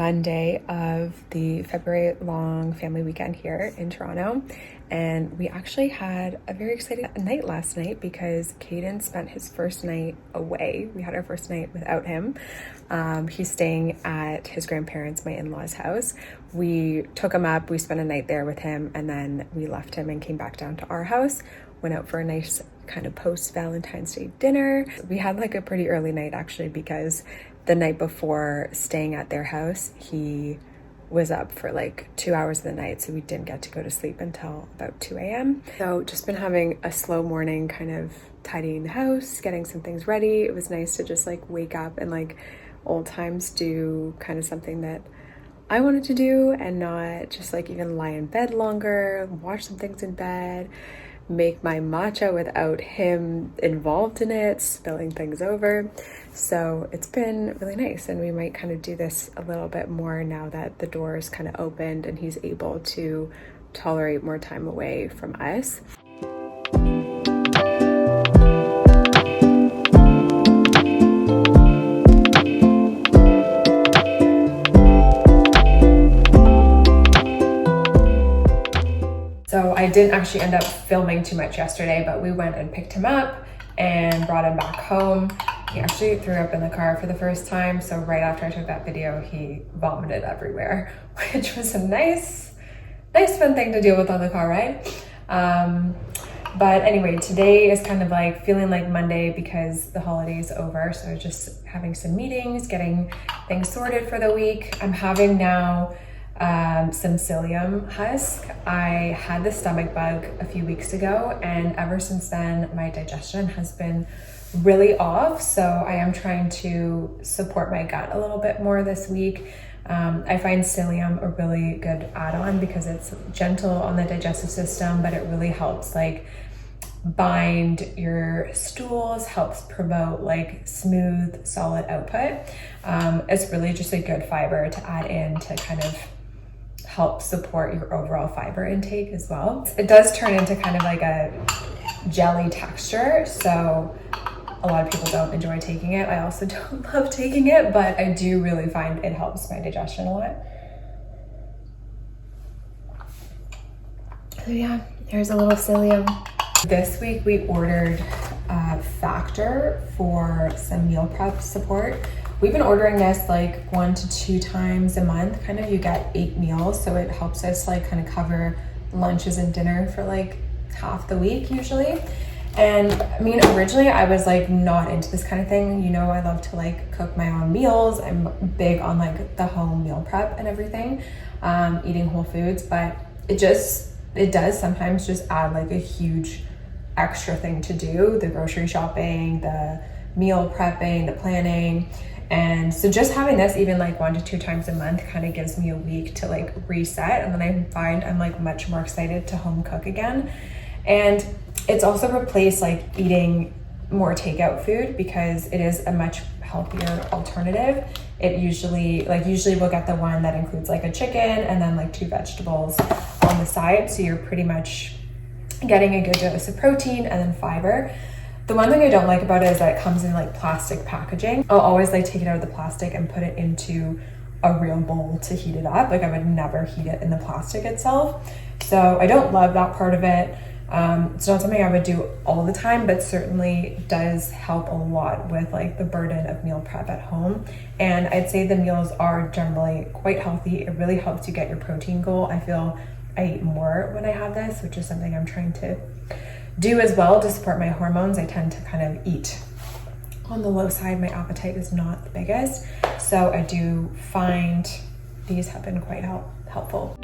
Monday of the February long family weekend here in Toronto, and we actually had a very exciting night last night because Caden spent his first night away. We had our first night without him. He's staying at his grandparents', my in-laws' house. We took him up, we spent a night there with him, and then we left him and came back down to our house, went out for a nice kind of post-Valentine's Day dinner. We had like a pretty early night actually because the night before staying at their house, he was up for like 2 hours of the night, so we didn't get to go to sleep until about 2 a.m. So just been having a slow morning, kind of tidying the house, getting some things ready. It was nice to just like wake up and like old times do kind of something that I wanted to do and not just like even lie in bed longer, watch some things in bed, make my matcha without him involved in it, spilling things over. So it's been really nice, and we might kind of do this a little bit more now that the door is kind of opened and he's able to tolerate more time away from us. So I didn't actually end up filming too much yesterday, but we went and picked him up and brought him back home. He actually threw up in the car for the first time. So right after I took that video, he vomited everywhere, which was a nice fun thing to deal with on the car ride. But anyway, today is kind of like feeling like Monday because the holiday's over. So just having some meetings, getting things sorted for the week. I'm having now some psyllium husk. I had the stomach bug a few weeks ago, and ever since then my digestion has been really off. So I am trying to support my gut a little bit more this week. I find psyllium a really good add-on because it's gentle on the digestive system, but it really helps like bind your stools, helps promote like smooth, solid output. It's really just a good fiber to add in to kind of help support your overall fiber intake as well. It does turn into kind of like a jelly texture, so a lot of people don't enjoy taking it. I also don't love taking it, but I do really find it helps my digestion a lot. So yeah, here's a little psyllium. This week we ordered Factor for some meal prep support. We've been ordering this like 1 to 2 times a month. Kind of you get 8 meals, so it helps us like kind of cover lunches and dinner for like half the week usually. And I mean, originally I was like not into this kind of thing. You know, I love to like cook my own meals. I'm big on like the home meal prep and everything, eating whole foods, but it does sometimes just add like a huge extra thing to do, the grocery shopping, the meal prepping, the planning. And so just having this even like 1 to 2 times a month kind of gives me a week to like reset, and then I find I'm like much more excited to home cook again. And it's also replaced like eating more takeout food because it is a much healthier alternative. It usually we'll get the one that includes like a chicken and then like 2 vegetables on the side, so you're pretty much getting a good dose of protein and then fiber. The one thing I don't like about it is that it comes in like plastic packaging. I'll always like take it out of the plastic and put it into a real bowl to heat it up. Like I would never heat it in the plastic itself. So I don't love that part of it. It's not something I would do all the time, but certainly does help a lot with like the burden of meal prep at home. And I'd say the meals are generally quite healthy. It really helps you get your protein goal. I feel I eat more when I have this, which is something I'm trying to do as well to support my hormones. I tend to kind of eat on the low side. My appetite is not the biggest. So I do find these have been quite helpful.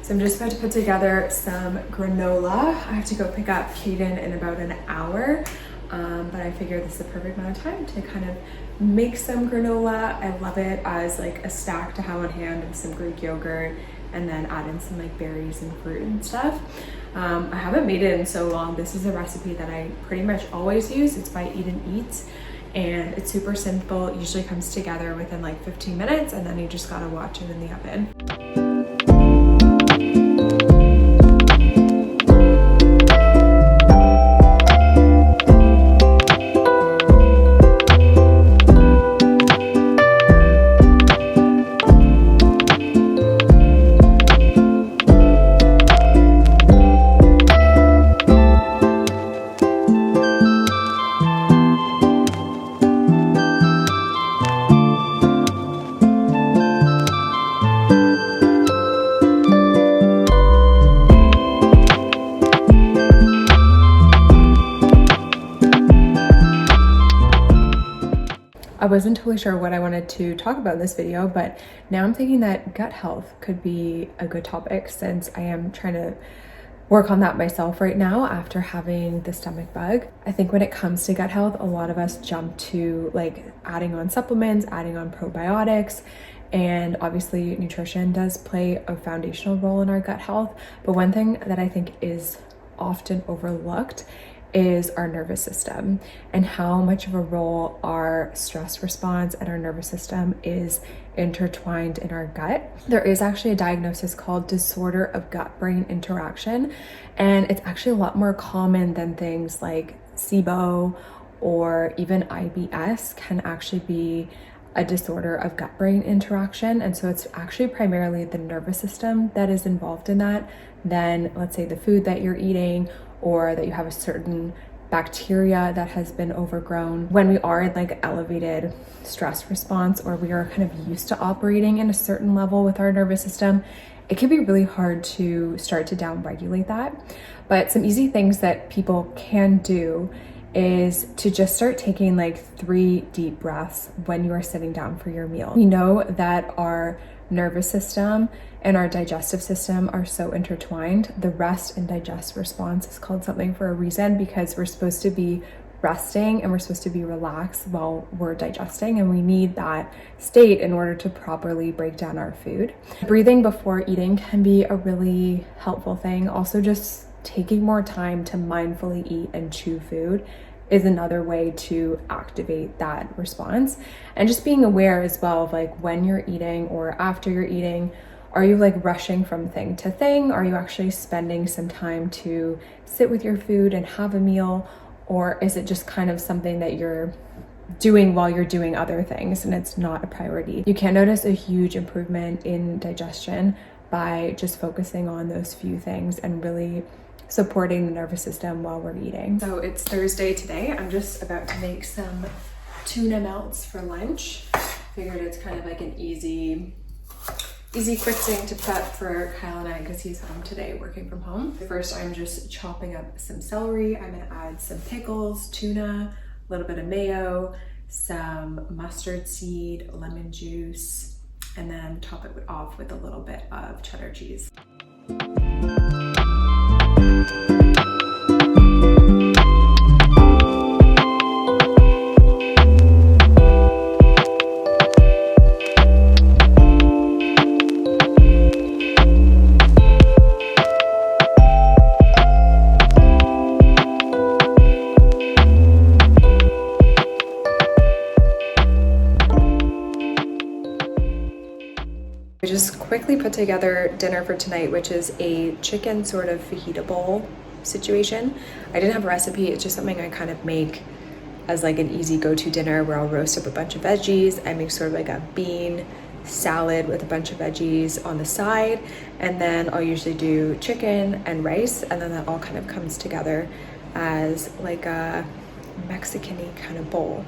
So I'm just about to put together some granola. I have to go pick up Caden in about an hour, but I figured this is the perfect amount of time to kind of make some granola. I love it as like a snack to have on hand with some Greek yogurt, and then add in some like berries and fruit and stuff. I haven't made it in so long. This is a recipe that I pretty much always use. It's by Eat and Eat, and it's super simple. It usually comes together within like 15 minutes, and then you just gotta watch it in the oven. wasn't totally sure what I wanted to talk about in this video, but now I'm thinking that gut health could be a good topic since I am trying to work on that myself right now after having the stomach bug. I think when it comes to gut health, a lot of us jump to like adding on supplements, adding on probiotics, and obviously nutrition does play a foundational role in our gut health. But one thing that I think is often overlooked is our nervous system and how much of a role our stress response and our nervous system is intertwined in our gut. There is actually a diagnosis called disorder of gut-brain interaction, and it's actually a lot more common than things like SIBO or even IBS can actually be a disorder of gut-brain interaction. And so it's actually primarily the nervous system that is involved in that, than let's say the food that you're eating, or that you have a certain bacteria that has been overgrown. When we are in like elevated stress response, or we are kind of used to operating in a certain level with our nervous system, it can be really hard to start to downregulate that. But some easy things that people can do is to just start taking like 3 deep breaths when you are sitting down for your meal. We know that our nervous system and our digestive system are so intertwined. The rest and digest response is called something for a reason, because we're supposed to be resting and we're supposed to be relaxed while we're digesting, and we need that state in order to properly break down our food. Breathing before eating can be a really helpful thing. Also, just taking more time to mindfully eat and chew food is another way to activate that response. And just being aware as well of like when you're eating or after you're eating, are you like rushing from thing to thing? Are you actually spending some time to sit with your food and have a meal? Or is it just kind of something that you're doing while you're doing other things and it's not a priority? You can notice a huge improvement in digestion by just focusing on those few things and really supporting the nervous system while we're eating. So it's Thursday today. I'm just about to make some tuna melts for lunch. Figured it's kind of like an easy quick thing to prep for Kyle and I because he's home today working from home. First, I'm just chopping up some celery. I'm gonna add some pickles, tuna, a little bit of mayo, some mustard seed, lemon juice, and then top it off with a little bit of cheddar cheese. I just quickly put together dinner for tonight, which is a chicken sort of fajita bowl situation. I didn't have a recipe, it's just something I kind of make as like an easy go-to dinner where I'll roast up a bunch of veggies. I make sort of like a bean salad with a bunch of veggies on the side, and then I'll usually do chicken and rice, and then that all kind of comes together as like a Mexican-y kind of bowl.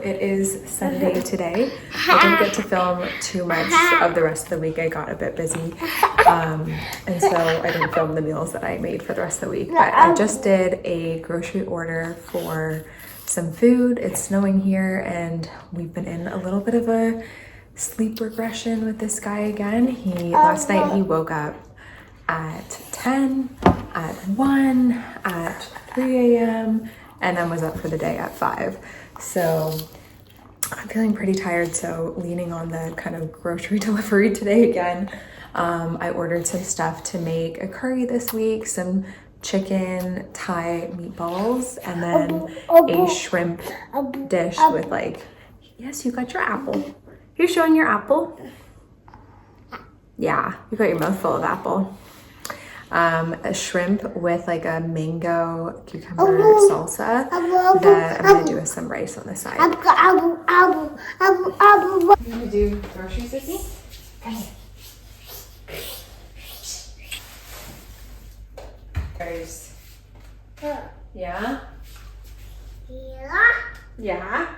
It is Sunday today. I didn't get to film too much of the rest of the week. I got a bit busy, and so I didn't film the meals that I made for the rest of the week. But I just did a grocery order for some food. It's snowing here, and we've been in a little bit of a sleep regression with this guy again. Last night he woke up at 10, at 1, at 3 a.m., and then was up for the day at 5. So I'm feeling pretty tired, so leaning on the kind of grocery delivery today again. I ordered some stuff to make a curry this week, some chicken Thai meatballs, and then a shrimp dish with like, yes, you got your apple. You're showing your apple? Yeah, you got your mouth full of apple. A shrimp with like a mango cucumber salsa that I'm gonna do with some rice on the side. You gonna do groceries with me? There's, yeah? Yeah? Yeah?